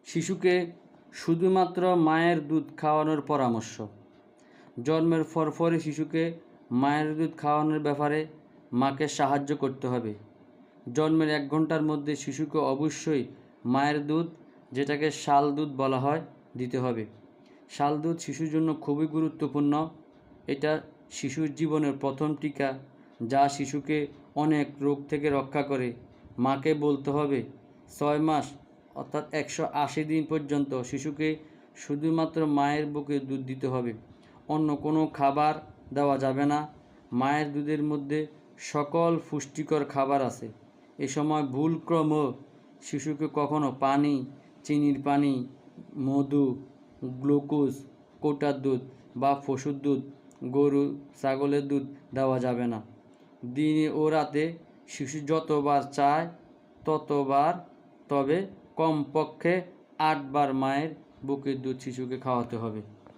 শিশুকে শুধুমাত্র মায়ের দুধ খাওয়ানোর পরামর্শ। জন্মের পরপরই শিশুকে মায়ের দুধ খাওয়ানোর ব্যাপারে মাকে সাহায্য করতে হবে। জন্মের 1 ঘন্টার মধ্যে শিশুকে অবশ্যই মায়ের দুধ, যেটাকে শাল দুধ বলা হয়, দিতে হবে। শাল দুধ শিশুর জন্য খুবই গুরুত্বপূর্ণ। এটা শিশুর জীবনের প্রথম টিকা, যা শিশুকে অনেক রোগ থেকে রক্ষা করে। মাকে বলতে হবে 6 মাস অর্থাৎ 180 দিন পর্যন্ত শিশুকে শুধুমাত্র মায়ের বুকে দুধ দিতে হবে, অন্য কোনো খাবার দেওয়া যাবে না। মায়ের দুধের মধ্যে সকল পুষ্টিকর খাবার আছে। এ সময় ভুলক্রমেও শিশুকে কখনো পানি, চিনির পানি, মধু, গ্লুকোজ, কৌটার দুধ বা পশুর দুধ, গরু ছাগলের দুধ দেওয়া যাবে না। দিনে ও রাতে শিশু যতবার চায় ততবার, তবে কমপক্ষে 8 বার মায়ের বুকের দুধ শিশুকে খাওয়াতে হবে।